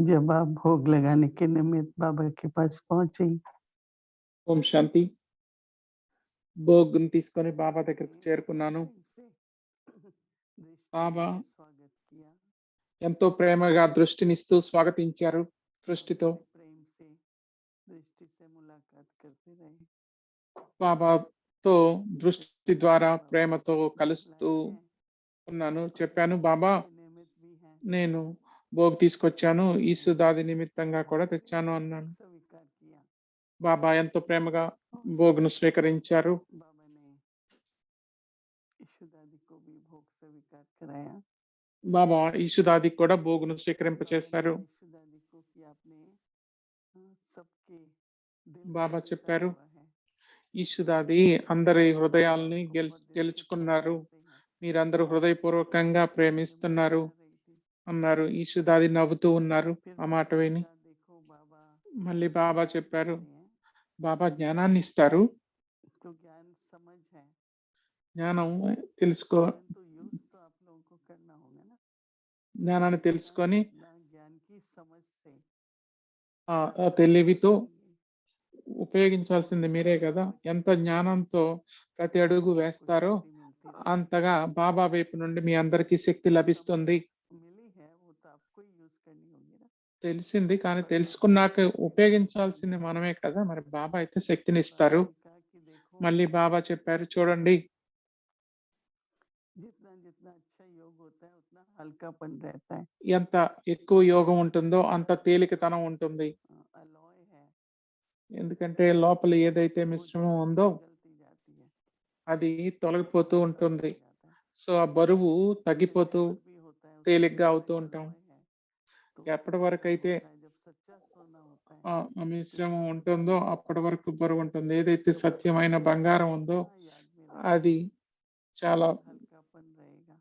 जब आप भोग लगाने के निमित्त बाबा के पास पहुँची, ఓం శాంతి. భోగ్‌ని తీసుకొని బాబా దగ్గరికి చేరుకున్నాను. బాబా स्वागत किया, ఎంతో ప్రేమగా దృష్టినిస్తూ స్వాగతించారు. దృష్టితో प्रेम से दृष्टि से मुलाकात करते रहे। బాబాతో దృష్టి ద్వారా ప్రేమతో కలుస్తూ ఉన్నాను. చెప్పాను, బాబా के निमित्त भी हैं, నేను భోగ్ తీసుకొచ్చాను. ఈసుదాది నిమిత్తంగా కూడా తెచ్చాను అన్నాను. स्वीकार किया। బాబా ఎంతో ప్రేమగా భోగ్‌ను స్వీకరించారు. बाबा ने यीशु दादी को भी भोग स्वीकार कराया। బాబా ఈసుదాదికి కూడా భోగ్‌ను స్వీకరింపచేశారు. यीशु दादी को कि आपने सबके दिल బాబా को చెప్పారు, जीता हुआ है। ఈసుదాది అందరి హృదయాల్ని గెలుచుకున్నారు. మీరందరూ హృదయపూర్వకంగా ప్రేమిస్తున్నారు అన్నారు. ఈసుదాది నవ్వుతూ ఉన్నారు ఆ మాట విని. देखो बाबा మళ్ళీ బాబా చెప్పారు, బాబా జ్ఞానాన్ని ఇస్తారు. तो ज्ञान समझ है, జ్ఞానం తెలుసుకో परंतु यूज तो आप लोगों को करना होगा ना। జ్ఞానాన్ని తెలుసుకొని ज्ञान की समझ से ఆ తెలివితో ఉపయోగించాల్సింది మీరే కదా. ఎంత జ్ఞానంతో ప్రతి అడుగు వేస్తారో అంతగా బాబా వైపు నుండి మీ అందరికీ శక్తి లభిస్తుంది. मिली है वो तो आपको ही यूज करनी होगी ना। తెలిసింది, కానీ తెలుసుకున్నాక ఉపయోగించాల్సింది మనమే కదా. మరి బాబా అయితే శక్తిని ఇస్తారు. कहा कि देखो మళ్ళీ బాబా చెప్పారు, చూడండి, जितना जितना अच्छा योग होता है उतना हल्कापन रहता है। ఎంత ఎక్కువ యోగం ఉంటుందో అంత తేలికతనం ఉంటుంది. अलॉय है, ఎందుకంటే లోపల ఏదైతే మిశ్రమం ఉందో गलती जाती है, అది తొలగిపోతూ ఉంటుంది. जाता है। సో ఆ బరువు తగ్గిపోతూ भी होता है, తేలిగ్గా అవుతూ ఉంటాం. अलॉय है, तो ఎప్పటి వరకు అయితే होता है जब सच्चा सोना होता है ఆ మిశ్రమం ఉంటుందో అప్పటి వరకు బరువు ఉంటుంది. ఏదైతే సత్యమైన బంగారం ఉందో याद में అది చాలా हल्कापन रहेगा।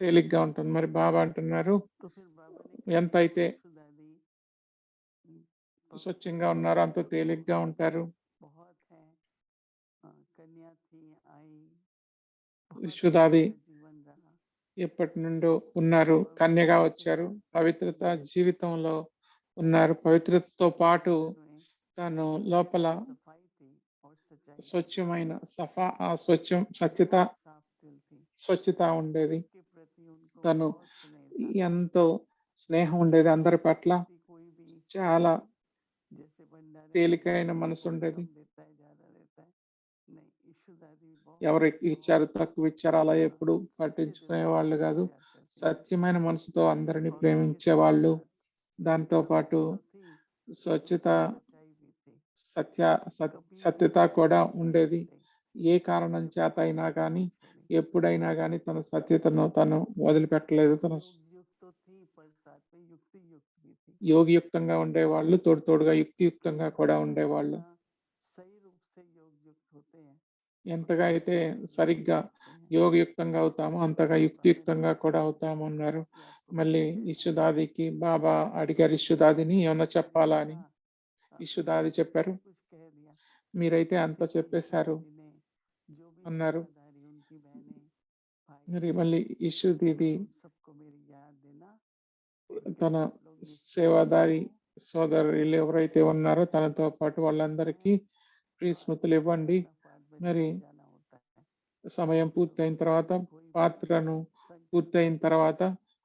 తేలిగ్గా ఉంటుంది. మరి బాబా అంటున్నారు, तो फिर बाबा ने ఎంత అయితే दादी స్వచ్ఛంగా ఉన్నారో అంత తేలిగ్గా ఉంటారు. बहुत है, कन्या थी आई, విశ్వదాది जीवन रहा, ఎప్పటి నుండో ఉన్నారు, కన్యగా వచ్చారు, పవిత్రత జీవితంలో ఉన్నారు. పవిత్రతతో పాటు తను లోపల सफाई थी और सच्चाई స్వచ్ఛమైన సత్యత साफ दिल थी స్వచ్ఛత ఉండేది. के प्रति उनको తను बहुत स्नेह था। ఎంతో స్నేహం ఉండేది అందరి పట్ల. कोई भी చాలా जैसे भंडारे తేలికైన మనసు कौन ఉండేది. कम देता है ज्यादा देता है, नहीं यीशु दादी बहुत ఎవరు ఇచ్చారు తక్కువ ఇచ్చారు అలా ఎప్పుడు పట్టించుకునే వాళ్ళు కాదు. సత్యమైన మనసుతో అందరిని ప్రేమించే వాళ్ళు. దాంతో పాటు స్వచ్ఛత సత్యత కూడా ఉండేది. ఏ కారణం చేత అయినా కానీ ఎప్పుడైనా కానీ తన సత్యతను తను వదిలిపెట్టలేదు. తన युक्त तो थी पर साथ में युक्ति युक्त भी थी। యోగయుక్తంగా ఉండేవాళ్ళు, తోడుగా యుక్తియుక్తంగా కూడా ఉండేవాళ్ళు. सही रूप से योग युक्त होते हैं, ఎంతగా అయితే సరిగ్గా యోగయుక్తంగా అవుతామో అంతగా యుక్తియుక్తంగా కూడా అవుతాము అన్నారు. మళ్ళీ ఇషుదాదికి బాబా అడిగారు, ఇషుదాదిని ఏమన్నా చెప్పాలా అని. ఇషుదాది చెప్పారు, कुछ कह दिया। మీరైతే అంతా చెప్పేశారు जो भी అన్నారు. सेवादारी उनकी बहनें भाई మరి మళ్ళీ ఇషు దీది उन सबको मेरी याद देना, తన సేవాదారి సోదరులు ఎవరైతే ఉన్నారో తనతో పాటు వాళ్ళందరికీ ప్రీస్మృతులు ఇవ్వండి. మరి जाना होता है। సమయం పూర్తయిన తర్వాత పాత్రను పూర్తయిన తర్వాత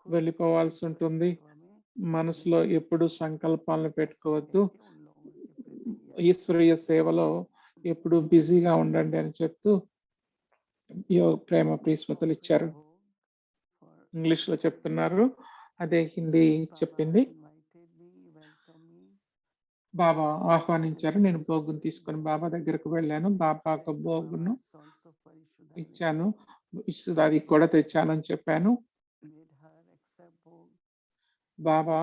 వెళ్ళిపోవాల్సి ఉంటుంది. మనసులో ఎప్పుడు సంకల్పాలను పెట్టుకోవద్దు. ఈశ్వరీయ సేవలో ఎప్పుడు బిజీగా ఉండండి అని చెప్తూ ప్రేమ ప్రీస్మృతులు ఇచ్చారు. ఇంగ్లీష్ లో చెప్తున్నారు, అదే హిందీ చెప్పింది. బాబా ఆహ్వానించారు. నేను భోగును తీసుకొని బాబా దగ్గరకు వెళ్ళాను. బాబాకు భోగును ఇచ్చాను, ఇసుదాది కూడా తెచ్చానని చెప్పాను. బాబా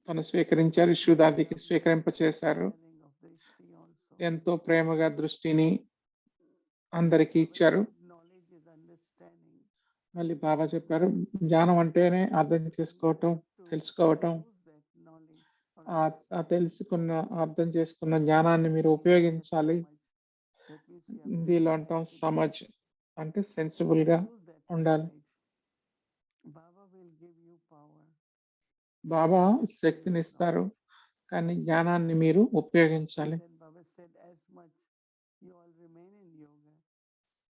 తను స్వీకరించారు, ఇషుదాదికి స్వీకరింపచేశారు. ఎంతో ప్రేమగా దృష్టిని అందరికీ ఇచ్చారు. మళ్ళీ బాబా చెప్పారు, జ్ఞానం అంటేనే అర్థం చేసుకోవటం, తెలుసుకోవటం. అర్థం చేసుకున్న జ్ఞానాన్ని మీరు ఉపయోగించాలి. హిందీలో అంటాం సమజ్, అంటే సెన్సిబుల్ గా ఉండాలి. బాబా శక్తిని ఇస్తారు, కానీ జ్ఞానాన్ని మీరు ఉపయోగించాలి. Then Baba said, as much you all remain in yoga,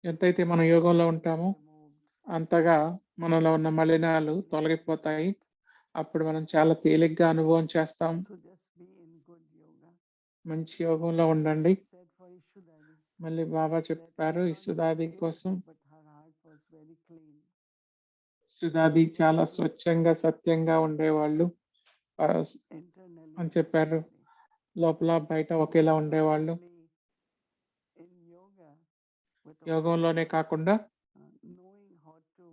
ఎంతైతే మనం యోగంలో ఉంటామో removed అంతగా మనలో ఉన్న మలినాలు తొలగిపోతాయి. అప్పుడు మనం చాలా తేలిగ్గా అనుభవం చేస్తాం. so just be in good yoga. మంచి యోగంలో ఉండండి. Said for Ishudadi, మళ్ళీ బాబా that చెప్పారు it's not ఇసుదాది just కోసం. age, but her heart was very clean. ఇసుదాది చాలా స్వచ్ఛంగా సత్యంగా ఉండేవాళ్ళు Internally అని and చెప్పారు. externally. లోపల బయట ఒకేలా Not ఉండేవాళ్ళు. only in yoga, but యోగంలోనే also కాకుండా knowing how to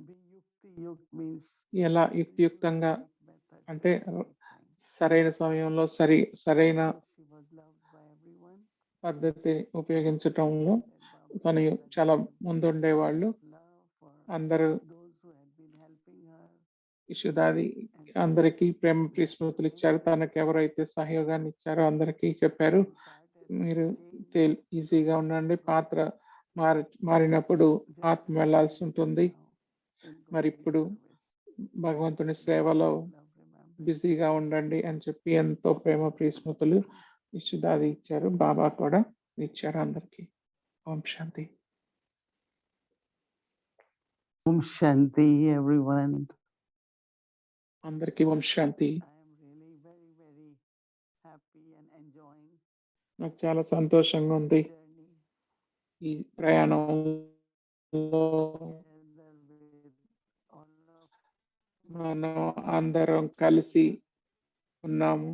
be yukti yuk means ఎలా how to use the యుక్తియుక్తంగా right methods అంటే at the right time. సరైన సమయంలో సరైన So she was loved by everyone. పద్ధతి ఉపయోగించటంలో And Baba తను said that చాలా she gave ముందుండేవాళ్ళు. love for అందరూ those who had been helping her. ఇషుదాది అందరికీ ప్రేమ ప్రీస్మృతులు ఇచ్చారు. తనకు ఎవరైతే సహయోగాన్ని ఇచ్చారో అందరికీ చెప్పారు, And part as మీరు change, ఈజీగా ఉండండి. పాత్ర మారినప్పుడు just ఆత్మ like వెళ్లాల్సి she is ఉంటుంది. now in మరి Gaudiya ఇప్పుడు service. భగవంతుని సేవలో Love remembrance. బిజీగా ఉండండి అని చెప్పి ఎంతో ప్రేమ ప్రీస్మృతులు ఇషుదాది ఇచ్చారు. బాబా కూడా ఇచ్చారు అందరికీ. ఓం శాంతి. Om Shanti, everyone. అందరికీ ఓం శాంతి. I am really very, very happy and enjoying నాకు చాలా సంతోషంగా ఉంది the journey ఈ ప్రయాణంలో together with all of మనం అందరం కలిసి ఉన్నాము.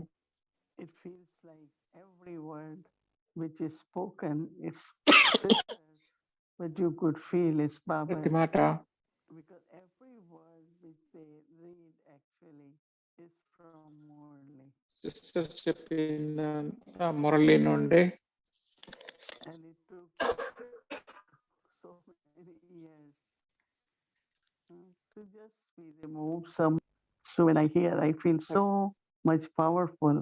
it feels like every word which is spoken is sisters, but you could feel it's ప్రతి Baba, మాట because every word which they read actually is from Murli, sister చెప్పిన మురళి నుండి and it took so many years to just be removed some. So when I hear, I feel so much powerful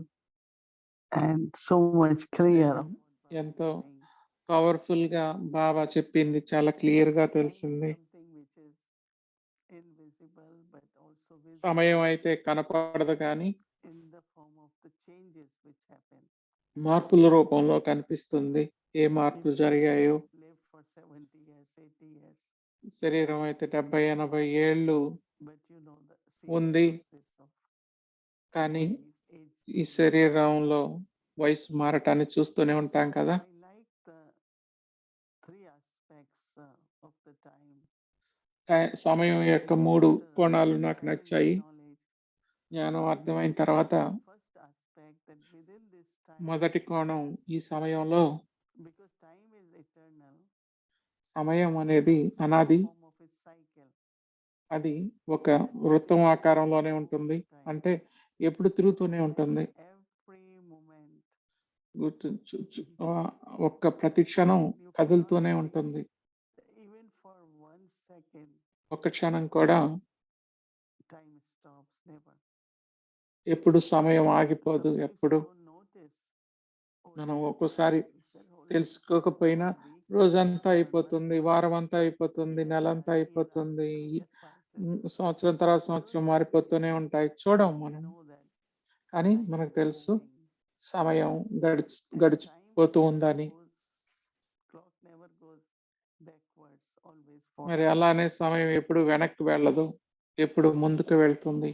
and so much clear. నేను ఎంతో powerful గా బాబా చెప్పింది చాలా clear గా తెలిసింది. Something which is invisible but also సమయం visible అయితే కనపడదు కానీ in the form of the changes which happen. మార్పుల రూపంలో కనిపిస్తుంది. ఏ మార్పులు జరిగాయో. Lived for 70 years, 80 years, శరీరం అయితే 70-80 ఏళ్ళు but you know the ఉంది. process of కానీ age ఈ change. శరీరంలో వయసు మారటాన్ని చూస్తూనే ఉంటాం కదా. I like the three aspects of the time. సమయం యొక్క 3 కోణాలు నాకు నచ్చాయి. Knowledge. జ్ఞానం అర్థమైన తర్వాత First aspect that within this time, మొదటి కోణం ఈ సమయంలో because time is eternal, సమయం అనేది అనాది. form of its cycle. అది ఒక వృత్తం ఆకారంలోనే ఉంటుంది. అంటే ఎప్పుడు తిరుగుతూనే ఉంటుంది. Every moment. ఒక్క ప్రతి క్షణం కదులుతూనే ఉంటుంది. Even for 1 second, ఒక్క క్షణం కూడా time stops never. ఎప్పుడు సమయం ఆగిపోదు. Sometimes ఎప్పుడు you don't notice. మనం ఒక్కోసారి తెలుసుకోకపోయినా రోజంతా అయిపోతుంది, వారం అంతా అయిపోతుంది, నెలంతా అయిపోతుంది, సంవత్సరం తర్వాత సంవత్సరం మారిపోతూనే ఉంటాయి. చూడం మనం, కానీ మనకు తెలుసు సమయం గడిచిపోతూ ఉందని. మరి అలానే సమయం ఎప్పుడు వెనక్కి వెళ్ళదు, ఎప్పుడు ముందుకు వెళ్తుంది.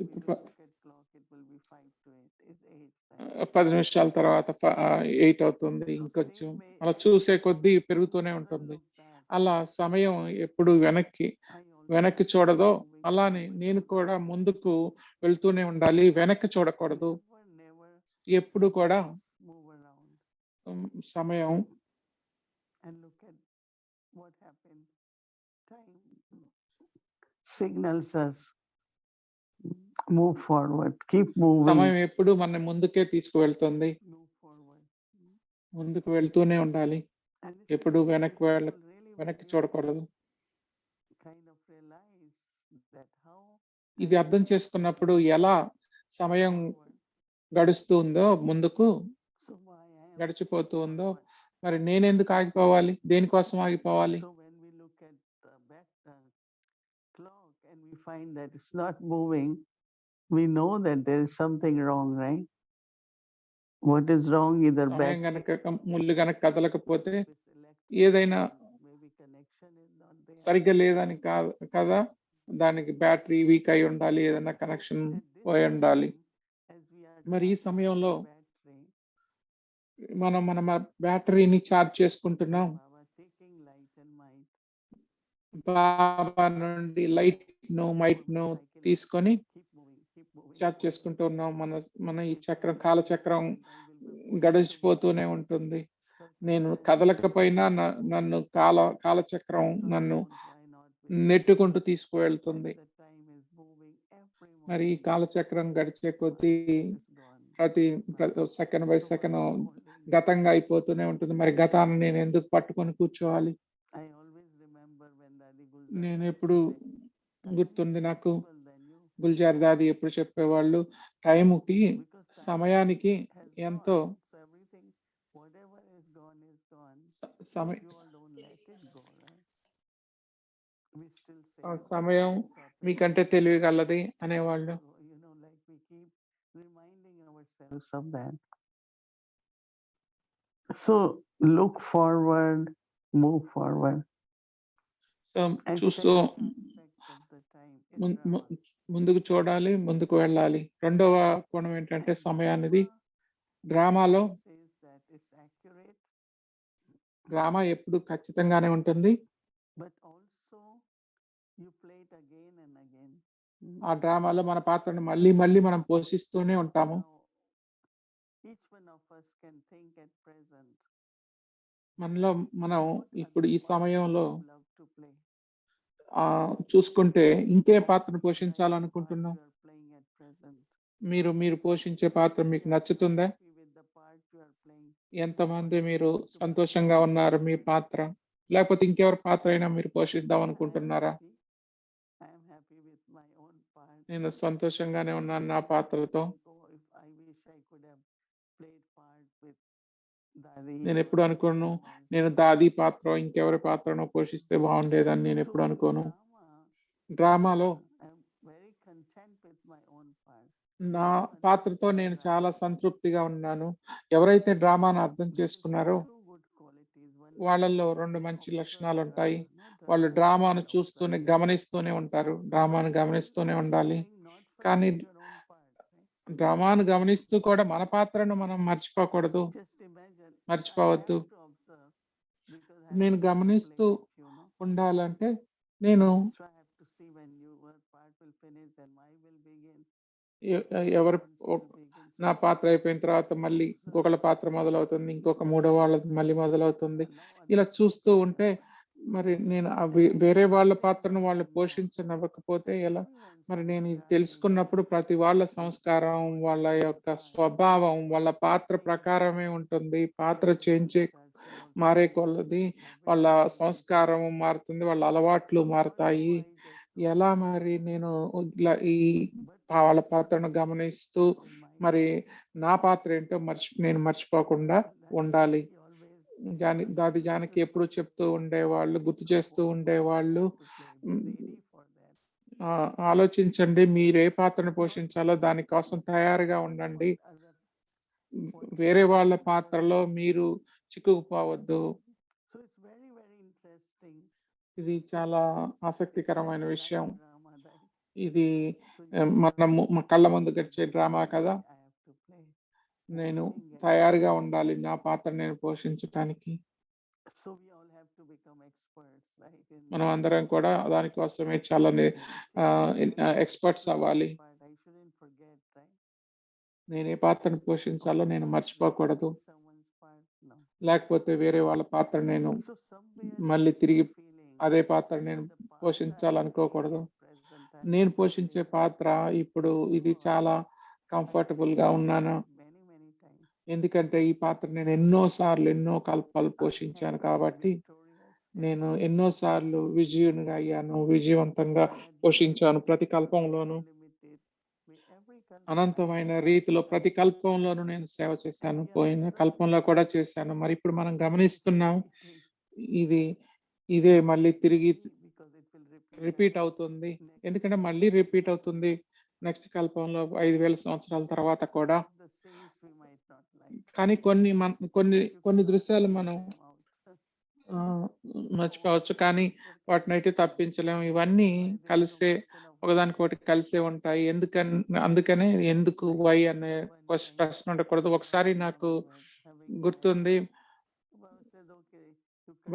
ఇప్పుడు 10 నిమిషాల తర్వాత 8 అవుతుంది, ఇంకొంచెం అలా చూసే కొద్దీ పెరుగుతూనే ఉంటుంది. అలా సమయం ఎప్పుడు వెనక్కి చూడదో అలానే నేను కూడా ముందుకు వెళ్తూనే ఉండాలి, వెనక్కి చూడకూడదు. ఎప్పుడు కూడా సమయం signals us move forward, keep moving. సమయం ఎప్పుడు మన ముందుకే తీసుకువెళ్తుంది. Move forward. ముందుకు వెళ్తూనే ఉండాలి, ఎప్పుడు వెనక్కి చూడకూడదు. Kind of realize that how ఇది అర్థం చేసుకున్నప్పుడు ఎలా సమయం గడుస్తుందో, ముందుకు so why I am గడిచిపోతూ ఉందో, మరి నేనెందుకు ఆగిపోవాలి, దేనికోసం ఆగిపోవాలి? So when we look at find that it's not moving, we know that there is something wrong, right? What is wrong? Either సమయం battery, గనక ముళ్ళు గనక కదలకపోతే if it's electric, ఏదైనా maybe connection is not there. సరిగ్గా లేదని కదా, దానికి battery weak అయి ఉండాలి, ఏదైనా So కనెక్షన్ at this పోయి ఉండాలి. time, as we are మరి ఈ charging సమయంలో our battery, మనం మన బ్యాటరీని ఛార్జ్ చేసుకుంటున్నాం. Baba taking light and might, బాబా నుండి లైట్ ను మైట్ ను తీసుకొని keep moving ఛార్జ్ చేసుకుంటూ ఉన్నాం. మన ఈ చక్రం, కాలచక్రం గడిచిపోతూనే ఉంటుంది. నేను కదలకపోయినా నన్ను కాలచక్రం నన్ను నెట్టుకుంటూ తీసుకువెళ్తుంది. మరి ఈ కాలచక్రం గడిచే కొద్దీ ప్రతి సెకండ్ బై సెకండ్ గతంగా అయిపోతూనే ఉంటుంది. మరి గతాన్ని నేను ఎందుకు పట్టుకొని కూర్చోవాలి? నేను ఎప్పుడు గుర్తుంది నాకు, గుల్జార్ దాది ఎప్పుడు చెప్పేవాళ్ళు, టైంకి, సమయానికి ఎంతో సమయం మీకంటే తెలియగలది అనేవాళ్ళు. So look forward, move forward. చూస్తూ ముందుకు చూడాలి, ముందుకు వెళ్ళాలి. రెండవ కోణం ఏంటంటే సమయానిది. డ్రామాలో డ్రామా ఎప్పుడు ఖచ్చితంగానే ఉంటుంది. ఆ డ్రామాలో మన పాత్రను మళ్ళీ మళ్ళీ మనం పోషిస్తూనే ఉంటాము. మనలో మనం ఇప్పుడు ఈ సమయంలో చూసుకుంటే ఇంకే పాత్రను పోషించాలనుకుంటున్నాం? మీరు పోషించే పాత్ర మీకు నచ్చుతుందా? ఎంతమంది మీరు సంతోషంగా ఉన్నారు మీ పాత్ర? లేకపోతే ఇంకెవరి పాత్ర అయినా మీరు పోషిద్దాం అనుకుంటున్నారా? నేను సంతోషంగానే ఉన్నాను నా పాత్రతో. నేను ఎప్పుడు అనుకోను నేను దాది పాత్ర ఇంకెవరి పాత్రనో పోషిస్తే బాగుండేదని నేను ఎప్పుడు అనుకోను. డ్రామాలో నా పాత్రతో నేను చాలా సంతృప్తిగా ఉన్నాను. ఎవరైతే డ్రామాను అర్థం చేసుకున్నారో వాళ్ళల్లో 2 మంచి లక్షణాలు ఉంటాయి. వాళ్ళు డ్రామాను చూస్తూనే గమనిస్తూనే ఉంటారు. డ్రామాను గమనిస్తూనే ఉండాలి. కానీ డ్రామాను గమనిస్తూ కూడా మన పాత్రను మనం మర్చిపోవద్దు. నేను గమనిస్తూ ఉండాలంటే నేను ఎవరి నా పాత్ర అయిపోయిన తర్వాత మళ్ళీ ఇంకొకళ్ళ పాత్ర మొదలవుతుంది, ఇంకొక మూడో వాళ్ళది మళ్ళీ మొదలవుతుంది. ఇలా చూస్తూ ఉంటే మరి నేను వేరే వాళ్ళ పాత్రను వాళ్ళు పోషించనివ్వకపోతే ఎలా? మరి నేను ఇది తెలుసుకున్నప్పుడు ప్రతి వాళ్ళ సంస్కారం, వాళ్ళ యొక్క స్వభావం, వాళ్ళ పాత్ర ప్రకారమే ఉంటుంది. పాత్ర మారే కొలది వాళ్ళ సంస్కారం మారుతుంది, వాళ్ళ అలవాట్లు మారుతాయి. ఎలా మరి నేను ఇలా వాళ్ళ పాత్రను గమనిస్తూ మరి నా పాత్ర ఏంటో నేను మర్చిపోకుండా ఉండాలి. దాది జానకి ఎప్పుడు చెప్తూ ఉండేవాళ్ళు, గుర్తు చేస్తూ ఉండేవాళ్ళు, ఆలోచించండి మీరు ఏ పాత్రను పోషించాలో దానికోసం తయారుగా ఉండండి. వేరే వాళ్ళ పాత్రలో మీరు చిక్కుకుపోవద్దు. ఇది చాలా ఆసక్తికరమైన విషయం. ఇది మనము కళ్ళ ముందు గడిచే డ్రామా కదా. నేను తయారుగా ఉండాలి నా పాత్ర నేను పోషించటానికి. మనం అందరం కూడా దానికోసమే చాలా ఎక్స్పర్ట్స్ అవ్వాలి. నేను ఏ పాత్రను పోషించాలో నేను మర్చిపోకూడదు. లేకపోతే వేరే వాళ్ళ పాత్ర నేను మళ్ళీ తిరిగి అదే పాత్ర నేను పోషించాలనుకోకూడదు. నేను పోషించే పాత్ర ఇప్పుడు ఇది చాలా కంఫర్టబుల్ గా ఉన్నాను. ఎందుకంటే ఈ పాత్ర నేను ఎన్నో కల్పాలు పోషించాను కాబట్టి నేను ఎన్నోసార్లు విజయునిగా అయ్యాను, విజయవంతంగా పోషించాను. ప్రతి కల్పంలోనూ అనంతమైన రీతిలో ప్రతి కల్పంలోనూ నేను సేవ చేశాను. పోయిన కల్పంలో కూడా చేశాను. మరి ఇప్పుడు మనం గమనిస్తున్నాం ఇదే మళ్ళీ తిరిగి రిపీట్ అవుతుంది. ఎందుకంటే మళ్ళీ రిపీట్ అవుతుంది. నెక్స్ట్ కల్పంలో 5000 సంవత్సరాల తర్వాత కూడా. కానీ కొన్ని దృశ్యాలు మనం మర్చిపోవచ్చు. కానీ వాటినైతే తప్పించలేము. ఇవన్నీ ఒకదానికొకటి కలిసే ఉంటాయి. అందుకనే ఎందుకు, వై అనే ప్రశ్న ఉండకూడదు. ఒకసారి నాకు గుర్తుంది,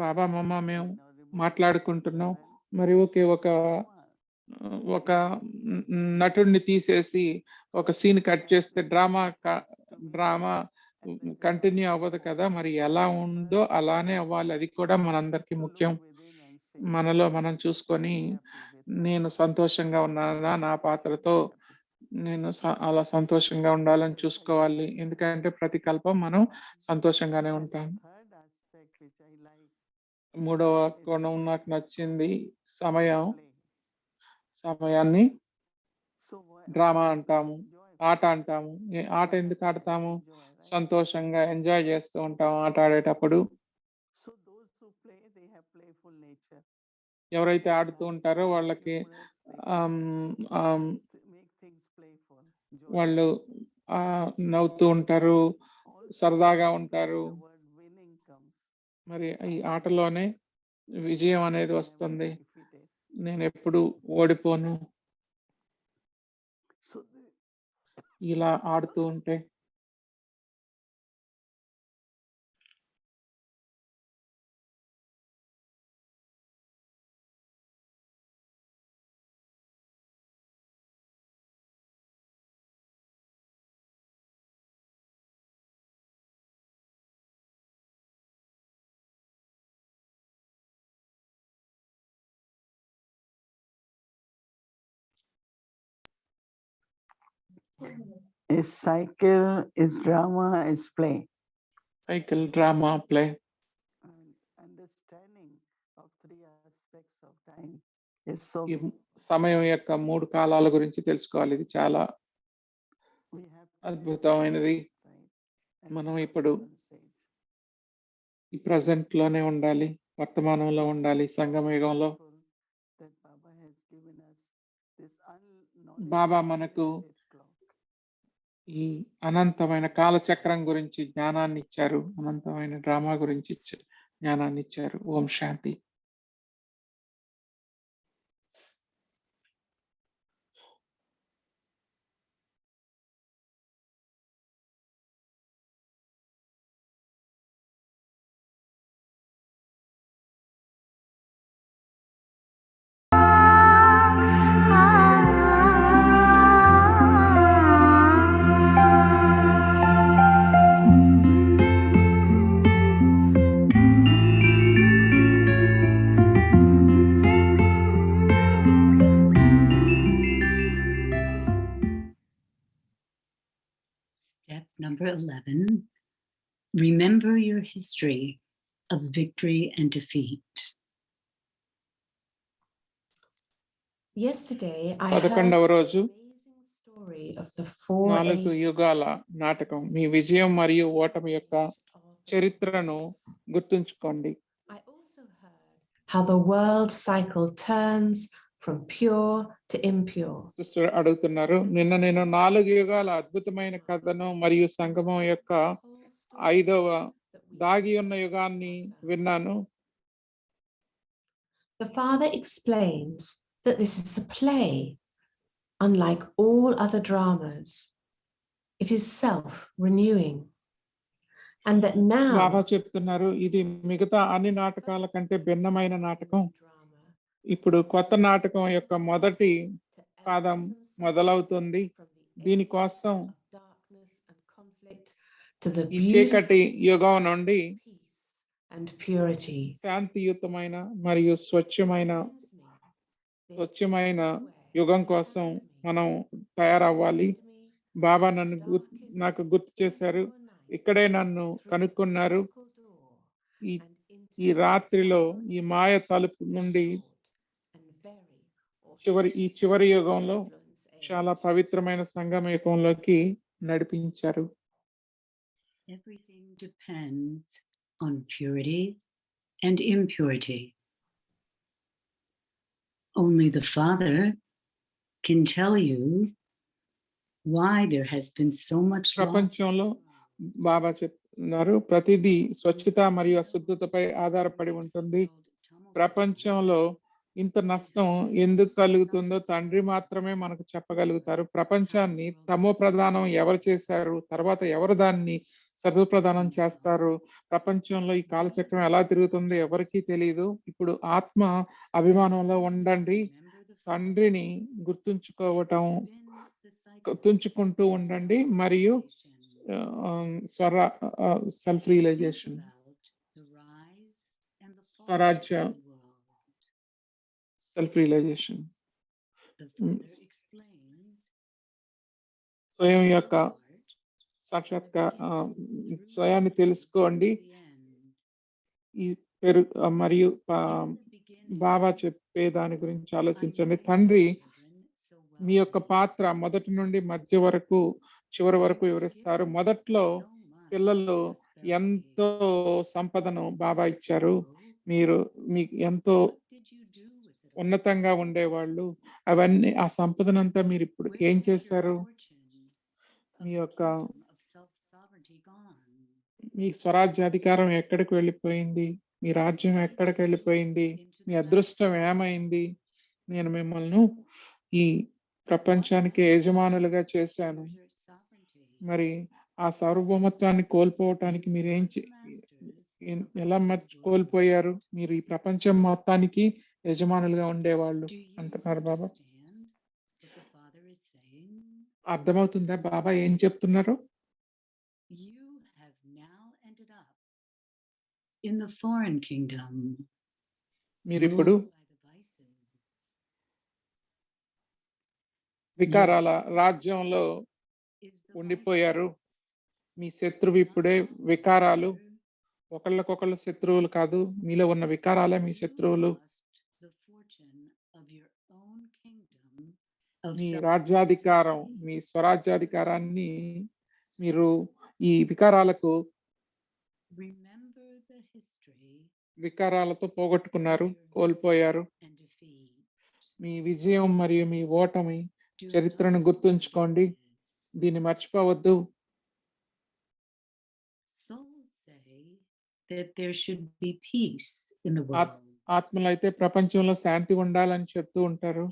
బాబా, మమ్మ మేము మాట్లాడుకుంటున్నాం. మరి ఒక నటుడిని తీసేసి ఒక సీన్ కట్ చేస్తే డ్రామా కంటిన్యూ అవ్వదు కదా. మరి ఎలా ఉందో అలానే అవ్వాలి. అది కూడా మనందరికీ ముఖ్యం. మనలో మనం చూసుకొని, నేను సంతోషంగా ఉన్నానా నా పాత్రతో, నేను అలా సంతోషంగా ఉండాలని చూసుకోవాలి. ఎందుకంటే ప్రతి కల్పం మనం సంతోషంగానే ఉంటాం. మూడవ కోణం నాకు నచ్చింది, సమయాన్ని డ్రామా అంటాము, ఆట అంటాము. ఆట ఎందుకు ఆడతాము? సంతోషంగా ఎంజాయ్ చేస్తూ ఉంటాం ఆట ఆడేటప్పుడు. ఎవరైతే ఆడుతూ ఉంటారో వాళ్ళకి వాళ్ళు నవ్వుతూ ఉంటారు, సరదాగా ఉంటారు. మరి ఈ ఆటలోనే విజయం అనేది వస్తుంది. నేను ఎప్పుడు ఓడిపోను ఇలా ఆడుతూ ఉంటే. Is cycle, is drama, is play. Cycle, drama, play. Understanding of 3 aspects of time is so. సమయం యొక్క 3 కాలాల గురించి తెలుసుకోవాలి. ఇది చాలా అద్భుతమైనది. మనం ఇప్పుడు ఈ ప్రెజెంట్ లోనే ఉండాలి, వర్తమానంలో ఉండాలి, సంగమయుగంలో. బాబా మనకు ఈ అనంతమైన కాలచక్రం గురించి జ్ఞానాన్ని ఇచ్చారు, అనంతమైన డ్రామా గురించి జ్ఞానాన్ని ఇచ్చారు. ఓం శాంతి. Number 11, remember your history of victory and defeat. Yesterday, I 11వ రోజు story of the 4 యుగాల నాటకం, మీ విజయం మరియు ఓటమి యొక్క చరిత్రను గుర్తుంచుకోండి. I also heard how the world cycle turns from pure to impure. Sister అడుగుతున్నారు, నిన్న నేను 4 యుగాల అద్భుతమైన కథను మరియు సంగమం యొక్క 5వ దాగి ఉన్న యుగాన్ని విన్నాను. The father explains that this is a play, unlike all other dramas. It is self-renewing. And that now బాబా చెప్తున్నారు, ఇది మిగతా అన్ని నాటకాల కంటే భిన్నమైన నాటకం. ఇప్పుడు కొత్త నాటకం యొక్క మొదటి పాదం మొదలవుతుంది. దీనికోసం ఈ చీకటి యుగం నుండి శాంతియుతమైన మరియు స్వచ్ఛమైన యుగం కోసం మనం తయారవ్వాలి. బాబా నాకు గుర్తు చేశారు, ఇక్కడే నన్ను కనుక్కున్నారు. ఈ రాత్రిలో ఈ మాయ తలుపు నుండి ఈ చివరి యుగంలో చాలా పవిత్రమైన సంగమ యుగంలోకి నడిపించారు. Everything depends on purity and impurity. only the Father can tell you why there has been so much loss. ప్రపంచంలో బాబా చెప్తున్నారు ప్రతిదీ స్వచ్ఛత మరియు అశుద్ధతపై ఆధారపడి ఉంటుంది. ప్రపంచంలో ఇంత నష్టం ఎందుకు కలుగుతుందో తండ్రి మాత్రమే మనకు చెప్పగలుగుతారు. ప్రపంచాన్ని తమో ప్రధానం ఎవరు చేశారు, తర్వాత ఎవరు దాన్ని సర్వ ప్రధానం చేస్తారు, ప్రపంచంలో ఈ కాలచక్రం ఎలా తిరుగుతుందో ఎవరికీ తెలియదు. ఇప్పుడు ఆత్మ అభిమానంలో ఉండండి, తండ్రిని గుర్తుంచుకుంటూ ఉండండి మరియు సెల్ఫ్ రియలైజేషన్ స్వరాజ్య సెల్ఫ్ రియలైజేషన్ స్వయం యొక్క స్వయాన్ని తెలుసుకోండి. ఈ మరియు బాబా చెప్పే దాని గురించి ఆలోచించండి. తండ్రి మీ యొక్క పాత్ర మొదటి నుండి మధ్య వరకు చివరి వరకు వివరిస్తారు. మొదట్లో పిల్లలు ఎంతో సంపదను బాబా ఇచ్చారు, మీకు ఎంతో ఉన్నతంగా ఉండేవాళ్ళు. అవన్నీ ఆ సంపదనంతా మీరు ఇప్పుడు ఏం చేశారు? మీ స్వరాజ్యాధికారం ఎక్కడికి వెళ్ళిపోయింది? మీ రాజ్యం ఎక్కడికి వెళ్ళిపోయింది? మీ అదృష్టం ఏమైంది? నేను మిమ్మల్ని ఈ ప్రపంచానికి యజమానులుగా చేశాను. మరి ఆ సార్వభౌమత్వాన్ని కోల్పోవటానికి మీరు ఎలా కోల్పోయారు? మీరు ఈ ప్రపంచం మొత్తానికి యజమానులుగా ఉండేవాళ్ళు అంటున్నారు బాబా. అర్థమవుతుందా బాబా ఏం చెప్తున్నారు? మీరు ఇప్పుడు వికారాల రాజ్యంలో ఉండిపోయారు. మీ శత్రువు ఇప్పుడే వికారాలు. ఒకళ్ళకొకళ్ళు శత్రువులు కాదు, మీలో ఉన్న వికారాలే మీ శత్రువులు. మీ రాజ్యాధికారం, మీ స్వరాజ్యాధికారాన్ని మీరు ఈ వికారాలతో పోగొట్టుకున్నారు, కోల్పోయారు. మీ విజయం మరియు మీ ఓటమి చరిత్రను గుర్తుంచుకోండి, దీన్ని మర్చిపోవద్దు. ఆత్మలు అయితే ప్రపంచంలో శాంతి ఉండాలని చెప్తూ ఉంటారు.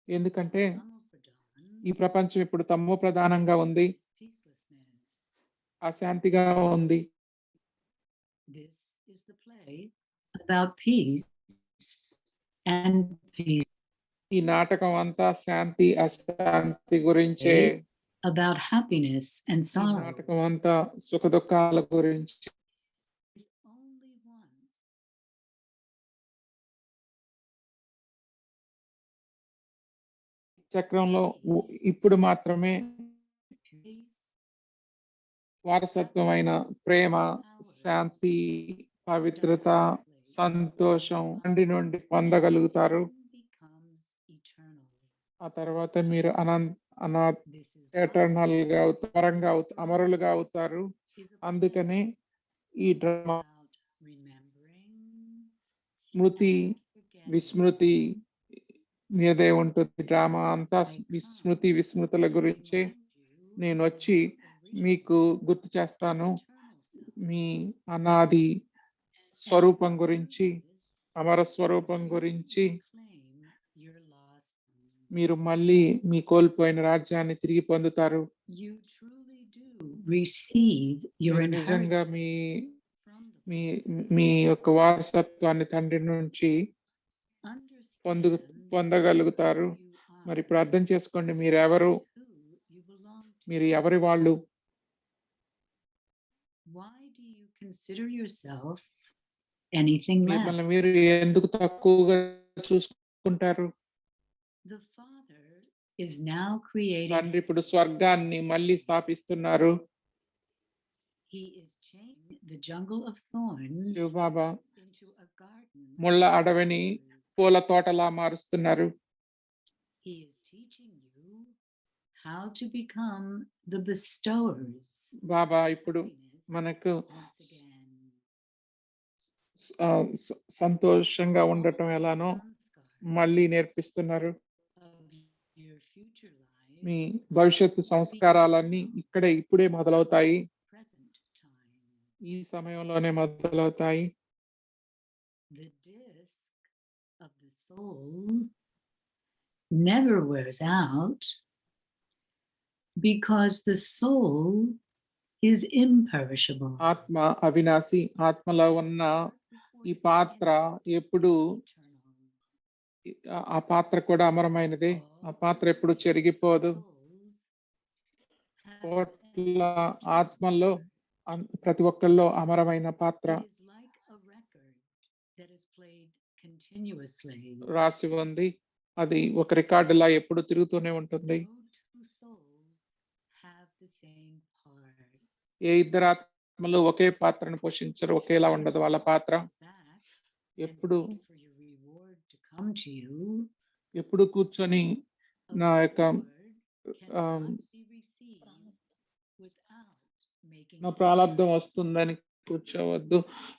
ఎందుకంటే ఈ ప్రపంచం ఇప్పుడు తమో ప్రధానంగా ఉంది, అశాంతిగా ఉంది. ఈ నాటకం అంతా శాంతి అశాంతి గురించే. About happiness and sorrow. నాటకం అంతా సుఖ దుఃఖాల గురించి. చక్రంలో ఇప్పుడు మాత్రమే వారసత్వమైన ప్రేమ, శాంతి, పవిత్రత, సంతోషం తండ్రి నుండి పొందగలుగుతారు. ఆ తర్వాత మీరు ఎటర్నల్ గా అమరులుగా అవుతారు. అందుకనే ఈ డ్రామా స్మృతి విస్మృతి మీదే ఉంటుంది. డ్రామా అంతా విస్మృతుల గురించి. నేను వచ్చి మీకు గుర్తు చేస్తాను మీ అనాది స్వరూపం గురించి, అమర స్వరూపం గురించి. మీరు మళ్ళీ మీ కోల్పోయిన రాజ్యాన్ని తిరిగి పొందుతారు. నిజంగా మీ యొక్క వారసత్వాన్ని తండ్రి నుంచి పొందగలుగుతారు. మరి ఇప్పుడు అర్థం చేసుకోండి, మీరు ఎవరి వాళ్ళు? మిమ్మల్ని మీరు ఎందుకు తక్కువగా చూసుకుంటారు? తండ్రి ఇప్పుడు స్వర్గాన్ని మళ్ళీ స్థాపిస్తున్నారు. బాబా ముళ్ళ అడవిని పూల తోటలా మారుస్తున్నారు. బాబా ఇప్పుడు మనకు సంతోషంగా ఉండటం ఎలానో మళ్ళీ నేర్పిస్తున్నారు. మీ భవిష్యత్తు సంస్కారాలన్నీ ఇప్పుడే మొదలవుతాయి, ఈ సమయంలోనే మొదలవుతాయి. The disc of the soul never wears out because the soul is imperishable. ఆత్మ అవినాశి. ఆత్మలో ఉన్న ఈ పాత్ర ఎప్పుడు, ఆ పాత్ర కూడా అమరమైనదే. ఆ పాత్ర ఎప్పుడు చెరిగిపోదు. కోట్ల ఆత్మల్లో ప్రతి ఒక్కళ్ళలో అమరమైన పాత్ర రాసి ఉంది. అది ఒక రికార్డులా ఎప్పుడు తిరుగుతూనే ఉంటుంది. ఏ ఇద్దరు ఆత్మలు ఒకే పాత్రను పోషించరు, ఒకేలా ఉండదు వాళ్ళ పాత్ర. ఎప్పుడు కూర్చొని నా యొక్క నా ప్రారంధం వస్తుందని కూర్చోవద్దు,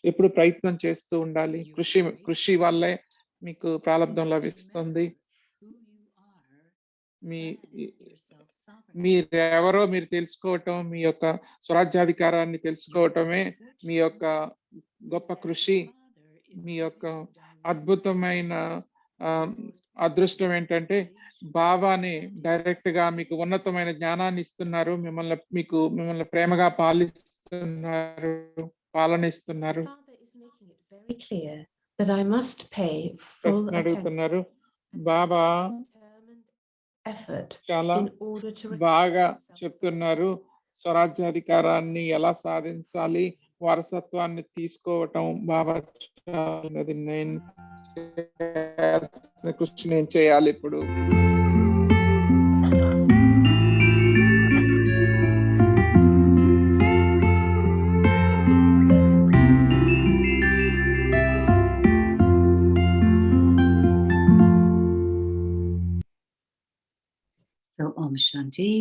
ఎప్పుడు ప్రయత్నం చేస్తూ ఉండాలి. కృషి వల్లే మీకు ప్రారంధం లభిస్తుంది. మీరెవరో మీరు తెలుసుకోవటం, మీ యొక్క స్వరాజ్యాధికారాన్ని తెలుసుకోవటమే మీ యొక్క గొప్ప కృషి. మీ యొక్క అద్భుతమైన అదృష్టం ఏంటంటే బాబాని డైరెక్ట్ గా మీకు ఉన్నతమైన జ్ఞానాన్ని ఇస్తున్నారు, మిమ్మల్ని ప్రేమగా పాలనిస్తున్నారు. ప్రశ్న అడుగుతున్నారు. బాబా చాలా బాగా చెప్తున్నారు స్వరాజ్యాధికారాన్ని ఎలా సాధించాలి, వారసత్వాన్ని తీసుకోవటం. బాబా నేను కృషి నేను చేయాలి ఇప్పుడు. So Om Shanti.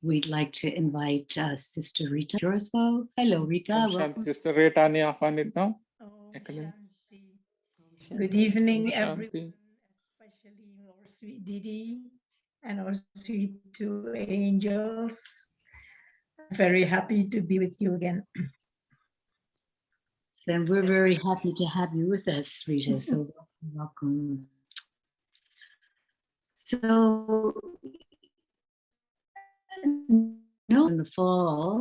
We'd like to invite Sister Rita Joroswell. Hello, Rita. Sister Rita ni ఆహ్వానిద్దాం. Good evening, everyone, especially our sweet Didi and our sweet two angels. I'm very happy to be with you again. Then we're very happy to have you with us, Rita. So welcome. So in the fall